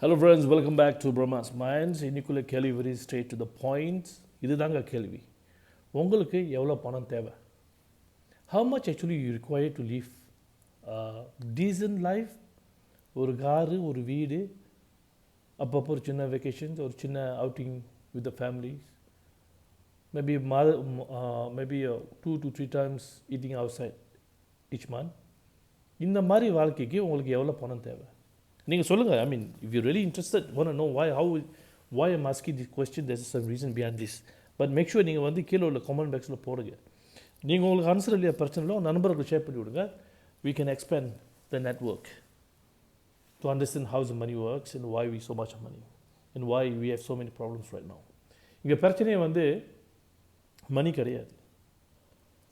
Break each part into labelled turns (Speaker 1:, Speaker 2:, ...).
Speaker 1: Hello friends, welcome back to Brahma's Minds. இன்னைக்குள்ள கேள்வி very straight to the point. இதுதாங்க கேள்வி. உங்களுக்கு எவ்வளோ பணம் தேவை? How much actually you require to live a decent life? ஒரு காரு, ஒரு வீடு, அப்பப்போ ஒரு சின்ன வெக்கேஷன்ஸ், ஒரு சின்ன outing with the family. Maybe 2 to 3 times eating outside each month. இந்த மாதிரி வாழ்க்கைக்கு உங்களுக்கு எவ்வளோ பணம் தேவை? நீங்கள் சொல்லுங்கள். I mean, if you're really interested, want to know why I'm asking this question, there's some reason behind this. But make sure நீங்கள் வந்து கீழே உள்ள கமெண்ட் பாக்ஸில் போடுங்க. நீங்கள் உங்களுக்கு ஆன்சர் இல்லையா பிரச்சனை இல்லை, உங்கள் நண்பர்களுக்கு ஷேர் பண்ணி விடுங்க. We can expand the network to understand how the money works and why we so much money and why we have so many problems right now. இங்கே பிரச்சனையே வந்து மணி கிடையாது.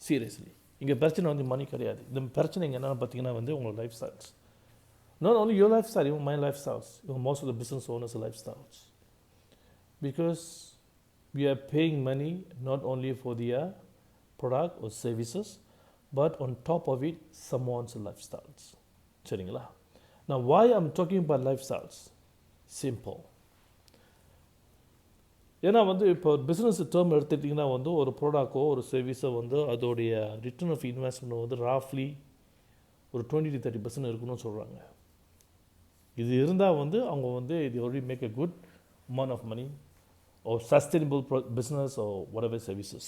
Speaker 1: சீரியஸ்லி இங்கே பிரச்சனை வந்து மணி கிடையாது. இந்த பிரச்சனை இங்கே என்னென்னு பார்த்தீங்கன்னா வந்து உங்களோட life styles. Not only your lifestyle, even my lifestyles, even most of the business owners' lifestyles. Because we are paying money not only for their product or services, but on top of it, someone's lifestyles. சரிங்களா? Now, why I'm talking about lifestyles? Simple. ஏன்னா வந்து இப்போ business term எடுத்துட்டிங்கன்னா வந்து ஒரு ப்ராடக்டோ ஒரு சர்வீஸோ வந்து அதோடைய ரிட்டர்ன் ஆஃப் இன்வெஸ்ட்மெண்ட் வந்து ராஃப்லி ஒரு 20-30% இருக்குன்னு சொல்கிறாங்க. இது இருந்தால் வந்து அவங்க வந்து இது already make a good amount of money or sustainable business or whatever services.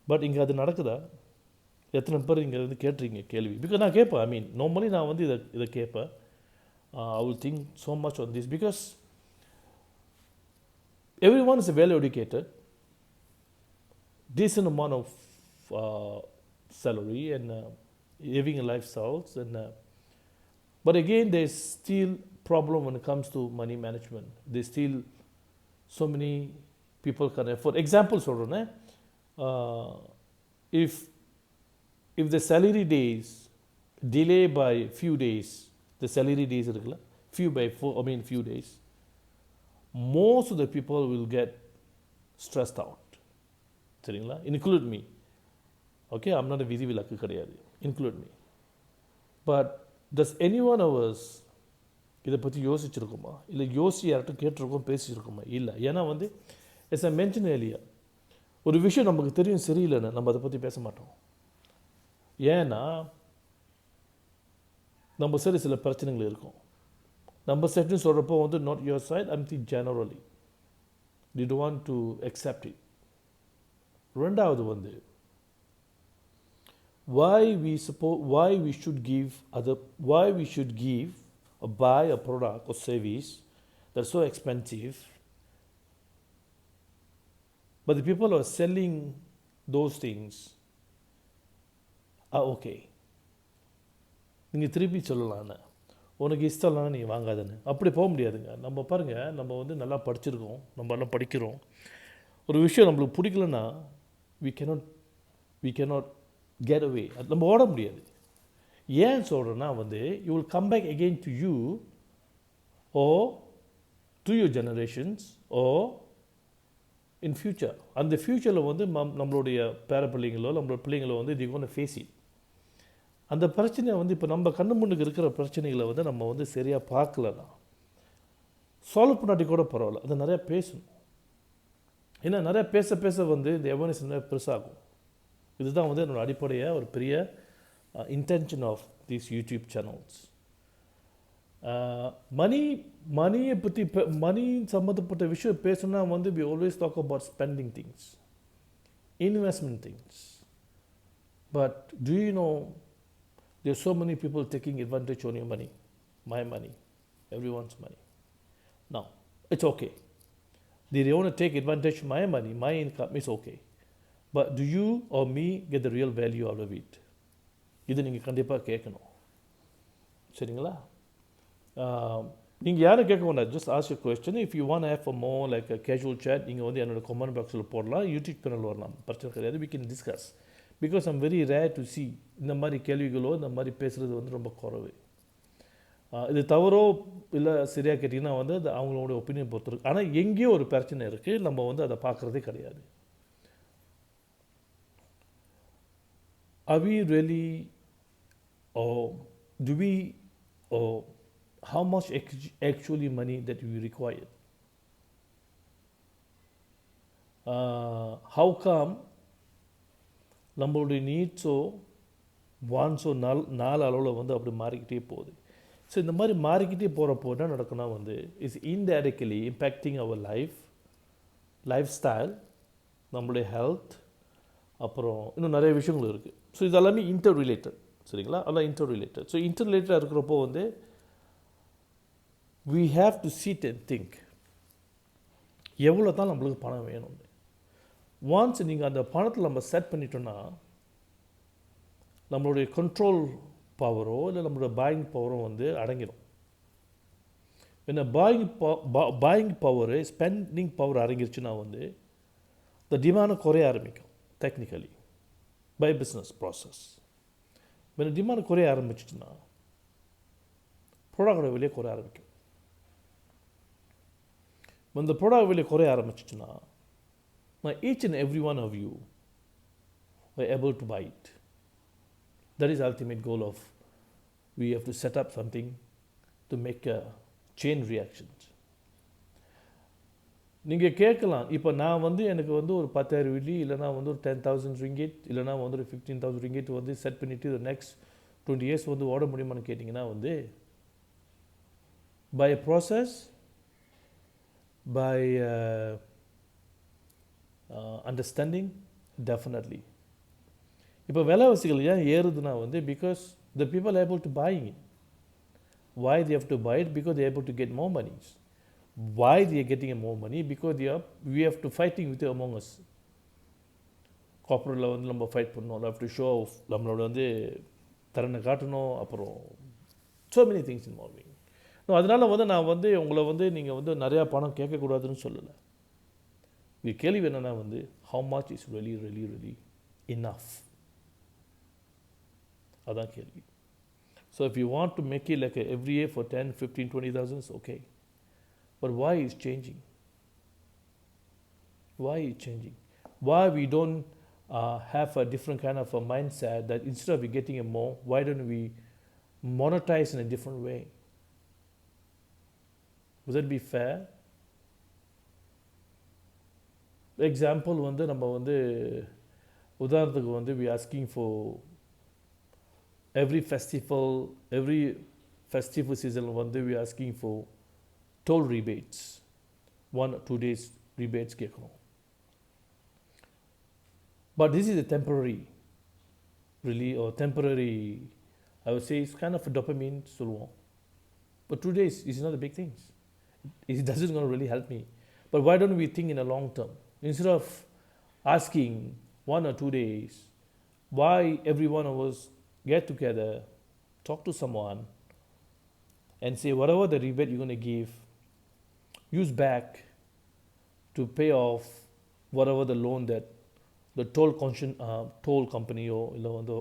Speaker 1: But இங்கே அது நடக்குதா? எத்தனை பேர் இங்கே வந்து கேட்டுறீங்க கேள்வி? பிகாஸ் நான் கேட்பேன். ஐ மீன் நார்மலி நான் வந்து இதை கேட்பேன். I will think so much on this because everyone is well educated, decent amount of salary and living lifestyles and but again there's still problem when it comes to money management. There's still so many people can afford. Example சொல்றேனே, if the salary days delay by few days, the salary days இருக்குல்ல, few days, most of the people will get stressed out. சரிங்களா? Include me. Okay, I'm not a விதிவிலக்கு கிடையாது. Include me. But does any one of us இதை பற்றி யோசிச்சிருக்குமா? இல்லை யார்கிட்ட கேட்டிருக்கோம், பேசியிருக்கோமா? இல்லை. ஏன்னா வந்து as I mentioned earlier, ஒரு விஷயம் நமக்கு தெரியும் சரியில்லைன்னு நம்ம அதை பற்றி பேச மாட்டோம். ஏன்னா நம்ம சரி சில பிரச்சனைகள் இருக்கும். நம்ம செட்டுன்னு சொல்கிறப்போ வந்து not your side, I'm thinking generally. You don't want to accept it. ரெண்டாவது வந்து why we should give or buy a product or service that's so expensive, but the people who are selling those things are okay. நீங்கள் திருப்பி சொல்லலான்னு, உனக்கு இஷ்டம் இல்லைன்னா நீங்கள் வாங்காதுன்னு. அப்படி போக முடியாதுங்க. நம்ம பாருங்கள், நம்ம வந்து நல்லா படிச்சிருக்கோம், நம்ம எல்லாம் படிக்கிறோம். ஒரு விஷயம் நம்மளுக்கு பிடிக்கலன்னா we cannot get away. அது நம்ம ஓட முடியாது. ஏன் சொல்கிறேன்னா வந்து you will come back again to you or to your generations or in future. அந்த ஃப்யூச்சரில் வந்து நம்மளுடைய பேர பிள்ளைங்களோ நம்மளோட பிள்ளைங்களோ வந்து they going to face it. அந்த பிரச்சனையை வந்து இப்போ நம்ம கண்ணு முன்னுக்கு இருக்கிற பிரச்சனைகளை வந்து நம்ம வந்து சரியாக பார்க்கலன்னா சால்வ் பண்ணாட்டி கூட பரவாயில்ல, அதை நிறையா பேசணும். ஏன்னா நிறையா பேச வந்து இந்த அவேர்னஸ் நிறையா பெருசாகும். இதுதான் வந்து என்னோடய அடிப்படையாக ஒரு பெரிய intention of these YouTube channels. மணியை பற்றி மணி சம்மந்தப்பட்ட விஷயம் பேசணுன்னா வந்து we always talk about spending things, investment things. But do you know there are so many people taking advantage on your money, my money, everyone's money. Now, it's okay. They want to take advantage of my money, my income is okay. But do you or me get the real value out of it? இது நீங்கள் கண்டிப்பாக கேட்கணும். சரிங்களா? நீங்கள் யாரும் கேட்க வேண்டாம். Just ask you question. If you want have a more like a casual chat, நீங்கள் வந்து என்னோட கமெண்ட் பாக்ஸில் போடலாம், யூடியூப் சேனல் வரலாம், பிரச்சனை கிடையாது. we can discuss. Because I'm very rare to see இந்த மாதிரி கேள்விகளோ இந்த மாதிரி பேசுகிறது வந்து ரொம்ப குறைவு. இது தவறோ இல்லை சரியாக கேட்டிங்கன்னா வந்து அது அவங்களோட ஒப்பீனியன் பொறுத்திருக்கு. ஆனால் எங்கேயோ ஒரு பிரச்சனை இருக்குது, நம்ம வந்து அதை பார்க்குறதே கிடையாது. Are we really, or do we, or how much actually money that you require. How come நம்மளுடைய நீட்ஸோ வான்ஸோ நாலு அளவில் வந்து அப்படி மாறிக்கிட்டே போகுது. ஸோ இந்த மாதிரி மாறிக்கிட்டே போகிறப்போ என்ன நடக்குன்னா வந்து is indirectly impacting our lifestyle, நம்மளுடைய ஹெல்த், அப்புறம் இன்னும் நிறைய விஷயங்கள் இருக்குது. ஸோ இது எல்லாமே இன்டர் ரிலேட்டட். சரிங்களா? அதெல்லாம் இன்டர் ரிலேட்டட். ஸோ இன்டர் ரிலேட்டடாக இருக்கிறப்போ வந்து we have to sit and think எவ்வளோ தான் நம்மளுக்கு பணம் வேணும். ஒன்ஸ் நீங்கள் அந்த பணத்தில் நம்ம செட் பண்ணிட்டோன்னா நம்மளுடைய கண்ட்ரோல் பவரோ இல்லை நம்மளோட பாயிங் பவரோ வந்து அடங்கிடும். என்ன பாயிங் பவரு ஸ்பெண்டிங் பவர் அடங்கிருச்சுன்னா வந்து இந்த டிமாண்டை குறைய ஆரம்பிக்கும். டெக்னிக்கலி பை பிஸ்னஸ் ப்ராசஸ் இந்த டிமாண்ட் குறைய ஆரம்பிச்சிச்சுன்னா ப்ராடக்டோட விலையை குறைய ஆரம்பிக்கும். இந்த ப்ராடக்ட் விலை குறைய ஆரம்பிச்சிச்சுன்னா each and every one of you are able to buy it. That is the ultimate goal of we have to set up something to make a chain reactions. நீங்கள் கேட்கலாம், இப்போ நான் வந்து எனக்கு வந்து ஒரு 10,000 வெள்ளி இல்லைனா வந்து ஒரு 10,000 ringgit இல்லைனா வந்து ஒரு 15,000 ringgit வந்து செட் பண்ணிவிட்டு நெக்ஸ்ட் 20 years வந்து ஓட முடியுமான்னு கேட்டிங்கன்னா வந்து by a process, by understanding, definitely. இப்போ விலைவாசிகள் ஏன் ஏறுதுன்னா வந்து because the people are able to buy it. Why they have to buy it? Because they are able to get more money. Why they are getting more money? Because we have to fighting with among us. கார்பரேட்டில் வந்து நம்ம fight பண்ணணும், have to show off, நம்மளோட வந்து திறனை காட்டணும், அப்புறம் so many things involving. அதனால வந்து நான் வந்து உங்களை வந்து நீங்கள் வந்து நிறையா பணம் கேட்கக்கூடாதுன்னு சொல்லலை. இந்த கேள்வி என்னன்னா வந்து how much is really enough. அதான் கேள்வி. So if you want to make it like every year for 10, 15, 20,000, it's okay. But why is changing? Why is changing? Why we don't have a different kind of a mindset that instead of getting a more, why don't we monetize in a different way? Would that be fair? Example வந்து நம்ம வந்து உதாரணத்துக்கு வந்து we asking for every festival season வந்து we asking for toll rebates, 1 or 2 days rebates கேட்குறோம். But this is a temporary I would say it's kind of a dopamine சொல்லுவோம். But 2 days is not a big thing. It doesn't going to really help me. But why don't we think in a long term? Instead of asking 1 or 2 days, why every one of us get together, talk to someone, and say whatever the rebate you're going to give, use back to pay off whatever the loan that the toll company or the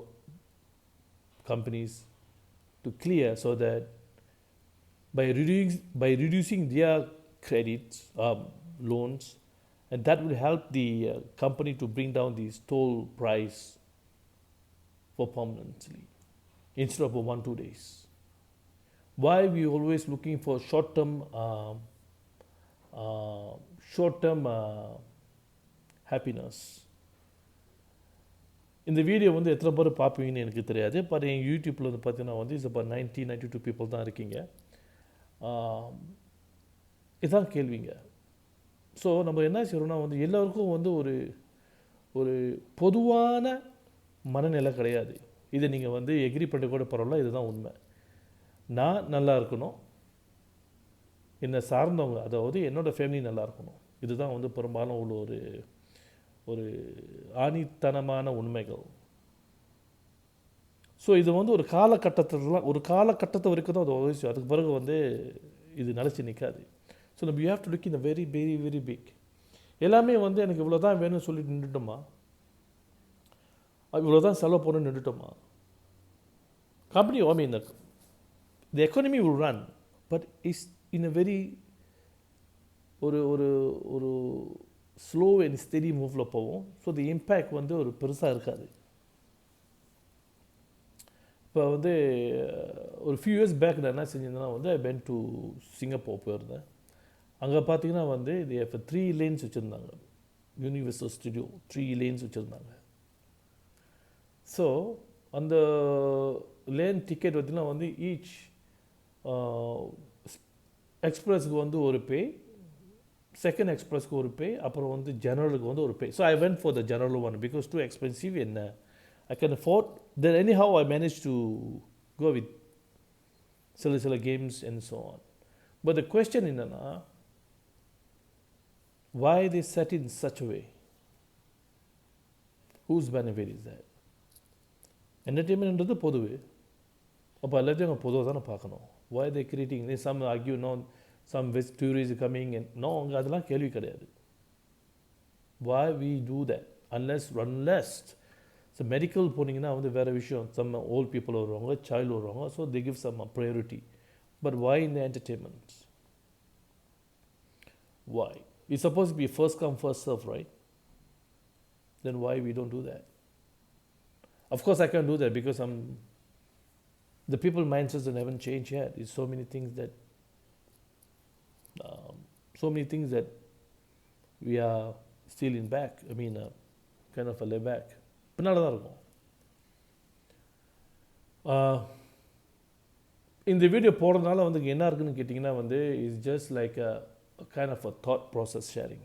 Speaker 1: companies to clear, so that by reducing their credits, loans, and that will help the company to bring down these toll price for permanently instead of 1-2 days. Why we always looking for short-term happiness? இந்த video வந்து எத்தனை பேர் பார்ப்பீங்கன்னு எனக்கு தெரியாது. But என் யூடியூப்பில் வந்து பார்த்தீங்கன்னா வந்து இஸ் about 92 people தான் இருக்கீங்க. இதுதான் கேள்விங்க. ஸோ நம்ம என்ன செய்கிறோம்னா வந்து எல்லோருக்கும் வந்து ஒரு பொதுவான மனநிலை கிடையாது. இதை நீங்கள் வந்து எக்ரி பண்ண கூட பரவாயில்ல, இதுதான் உண்மை. நான் நல்லா இருக்கணும், என்னை சார்ந்தவங்க அதாவது என்னோடய ஃபேமிலி நல்லா இருக்கணும், இதுதான் வந்து பெரும்பாலும் உள்ள ஒரு ஆணித்தனமான உண்மைகள். ஸோ இது வந்து ஒரு காலகட்டத்தை வரைக்கும் தான் அது அதுக்கு பிறகு வந்து இது நிலச்சி நிற்காது. ஸோ நம்ம you have to look in very very very big. எல்லாமே வந்து எனக்கு இவ்வளோ தான் வேணும்னு சொல்லிட்டு நின்றுட்டோமா, இவ்வளோ தான் செலவு போகணும்னு நின்றுட்டோமா, company mean the economy will run, but is in a very ஒரு ஸ்லோ அண்ட் ஸ்டெடி மூவில் போவோம். ஸோ தி இம்பேக்ட் வந்து ஒரு பெருசாக இருக்காது. இப்போ வந்து ஒரு ஃபியூ இயர்ஸ் பேக் நான் என்ன செஞ்சிருந்தேன்னா வந்து ஐ வென்ட் டு சிங்கப்பூர் போயிருந்தேன். அங்கே பார்த்தீங்கன்னா வந்து இது இப்போ 3 லேன்ஸ் வச்சுருந்தாங்க. யூனிவர்சல் ஸ்டுடியோ 3 லேன்ஸ் வச்சுருந்தாங்க. ஸோ அந்த லேன் டிக்கெட் பார்த்தீங்கன்னா வந்து ஈச் எக்ஸ்பிரஸ்க்கு வந்து ஒரு பே, செகண்ட் எக்ஸ்பிரஸ்க்கு ஒரு பே, அப்புறம் வந்து ஜெனரலுக்கு வந்து ஒரு பே. So I went for the general one because too expensive என்ன I can afford. Then anyhow I managed to go with சில games and so on. But the question என்னன்னா, why they set it in such a way? Whose benefit is that? Entertainment பொதுவே. அப்போ எல்லாத்தையும் பொதுவாக தானே பார்க்கணும். Why they creating? Some argue no, some tourists coming and no, அதெல்லாம் கேள்வி கிடையாது. Why we do that? Unless so medical போனீங்கன்னா வந்து வேறு விஷயம், சம் ஓல்ட் பீப்புள் வருவாங்க, சைல்டு வருவாங்க, so they give some priority. But why in the entertainment? Why? It's suppose be first come first serve, right? Then why we don't do that? Of course I can do that because the people mindsets that haven't changed yet. It's so many things that we are still in back. I mean, kind of a lay back. பின்னால் தான் இருக்கும். இந்த video போடுறதுனால வந்து என்ன இருக்குன்னு கேட்டிங்கன்னா வந்து it's just like a kind of a thought process sharing,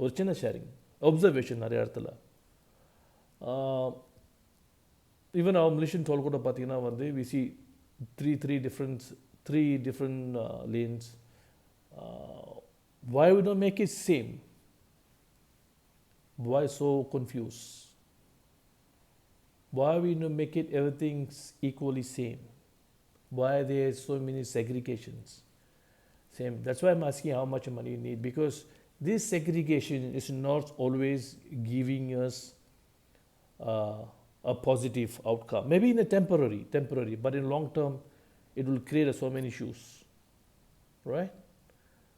Speaker 1: ஒரு சின்ன ஷேரிங், அப்சர்வேஷன் நிறைய இடத்துல. ஈவன் அவர் மலேசியன் டோல் கூட பார்த்தீங்கன்னா வந்து we see three different lanes. why we don't make it same? Why so confused? Why we don't make it everything's equally same? Why there are so many segregations? Same. That's why I'm asking how much money you need, because this segregation is not always giving us a positive outcome. Maybe in a temporary, but in long term, it will create so many issues, right?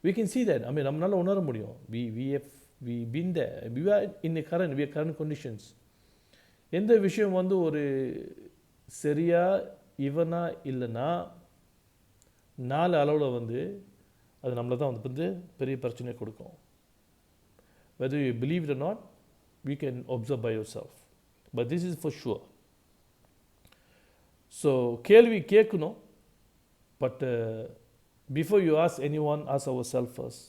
Speaker 1: We can see that. I mean, நம்மளால உணர முடியும். We've been there. We are in the current conditions. எந்த விஷயம் வந்து ஒரு சரியா இவனா இல்லைன்னா 4 அளவில் வந்து அது நம்மளை தான் வந்து பெரிய பிரச்சனையை கொடுக்கும். Whether you believe it or not, we can observe by yourself. But this is for sure. So கேள்வி கேட்கணும். But before you ask anyone, ask ourselves first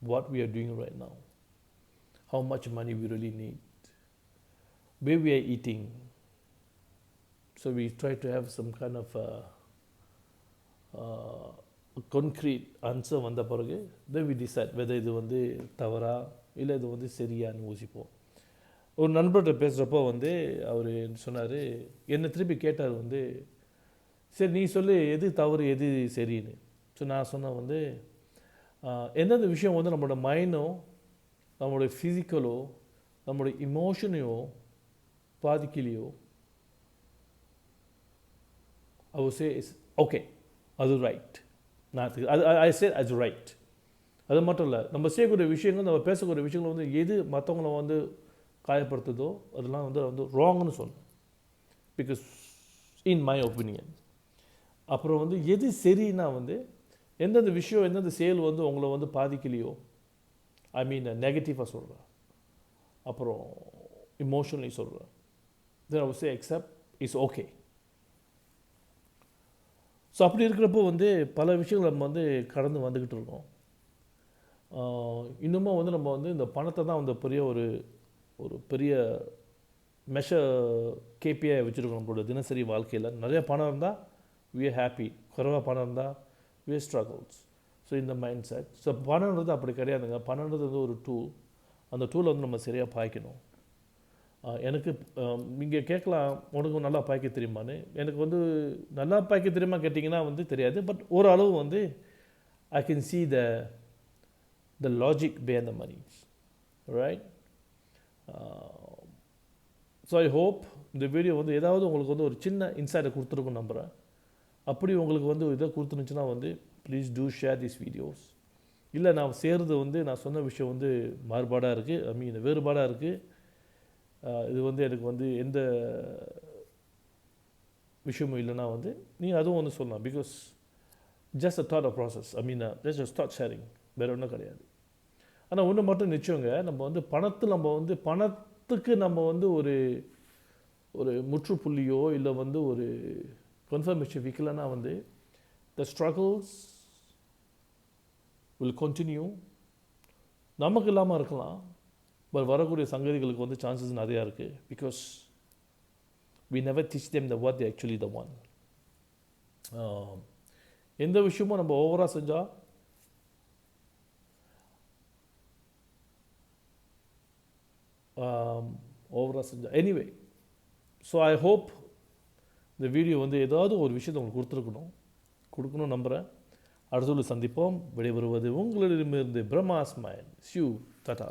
Speaker 1: what we are doing right now. How much money we really need. Where we are eating. So we try to have some kind of concrete answer வந்த பிறகு then we decide whether இது வந்து தவறா இல்லை இது வந்து சரியான்னு யோசிப்போம். ஒரு நண்பர்கிட்ட பேசுகிறப்போ வந்து அவர் சொன்னார், என்னை திருப்பி கேட்டார் வந்து, சரி நீ சொல்லு எது தவறு எது சரின்னு. ஸோ நான் சொன்னேன் வந்து எந்தெந்த விஷயம் வந்து நம்மளோட மைண்டோ நம்மளுடைய ஃபிசிக்கலோ நம்மளுடைய இமோஷனையோ பாதிக்கலையோ I would say it's okay, அது ரைட். நான் I say as right. அது மட்டும் இல்லை, நம்ம செய்யக்கூடிய விஷயங்கள் நம்ம பேசக்கூடிய விஷயங்கள் வந்து எது மற்றவங்கள வந்து காயப்படுத்துதோ அதெல்லாம் வந்து ராங்னு சொல்லணும். Because in my opinion. அப்புறம் வந்து எது சரின்னா வந்து எந்தெந்த விஷயம் எந்தெந்த செயல் வந்து உங்களை வந்து பாதிக்கலையோ, ஐ மீன் நெகட்டிவாக சொல்கிறேன், அப்புறம் இமோஷனலி சொல்கிறேன், then I would say accept, it's okay. So அப்படி இருக்கிறப்போ வந்து பல விஷயங்கள் நம்ம வந்து கடந்து வந்துக்கிட்டு இருக்கோம். இன்னுமும் வந்து நம்ம வந்து இந்த பணத்தை தான் வந்து ஒரு பெரிய மெஷர் கேபிஐ வச்சுருக்கோம் நம்மளோட தினசரி வாழ்க்கையில். நிறைய பணம் இருந்தால் we are happy, குறைவாக பணம் இருந்தால் we are struggles. ஸோ இந்த மைண்ட் செட். ஸோ பணம்ன்றது அப்படி கிடையாதுங்க. பணம்ன்றது வந்து ஒரு டூல். அந்த டூலை வந்து நம்ம சரியாக பாய்க்கணும். எனக்கு இங்கே கேட்கலாம், உனக்கு நல்லா பாய்க்க தெரியுமான்னு. எனக்கு வந்து நல்லா பாய்க்க தெரியுமா கேட்டிங்கன்னா வந்து தெரியாது. பட் ஒரு அளவு வந்து I can see the logic behind the money, right? So I hope இந்த வீடியோ வந்து ஏதாவது உங்களுக்கு வந்து ஒரு சின்ன இன்சைட்டை கொடுத்துருக்குன்னு நம்புகிறேன். அப்படி உங்களுக்கு வந்து இதை கொடுத்துருந்துச்சுன்னா வந்து please do share this videos. இல்லை நான் சேர்றது வந்து நான் சொன்ன விஷயம் வந்து மாறுபாடாக இருக்குது, ஐ மீன் வேறுபாடாக இருக்குது, இது வந்து எனக்கு வந்து எந்த விஷயமும் இல்லைன்னா வந்து நீங்கள் அதுவும் வந்து சொல்லலாம். Because just a thought of process, I mean just a start sharing, வேறு ஒன்றும் கிடையாது. ஆனால் ஒன்று மட்டும் நிச்சயங்க, நம்ம வந்து பணத்துக்கு நம்ம வந்து ஒரு ஒரு முற்றுப்புள்ளியோ இல்லை வந்து ஒரு கன்ஃபர்மேஷன் வைக்கலைன்னா வந்து த ஸ்ட்ரகிள்ஸ் வில் கண்டினியூ. நமக்கு இல்லாமல் இருக்கலாம், பட் வரக்கூடிய சங்கதிகளுக்கு வந்து சான்சஸ் நிறையா இருக்குது. Because we never teach them the what they actually the one. எந்த விஷயமும் நம்ம ஓவராக செஞ்சால் எனிவே, ஸோ ஐ ஹோப் இந்த வீடியோ வந்து ஏதாவது ஒரு விஷயத்தை உங்களுக்கு கொடுக்கணும் நம்புகிறேன். அடுத்த சந்திப்போம். விடைபெறுவது உங்களிடமிருந்து பிரம்மா ஸ்மைல். ஷியூ டாடா.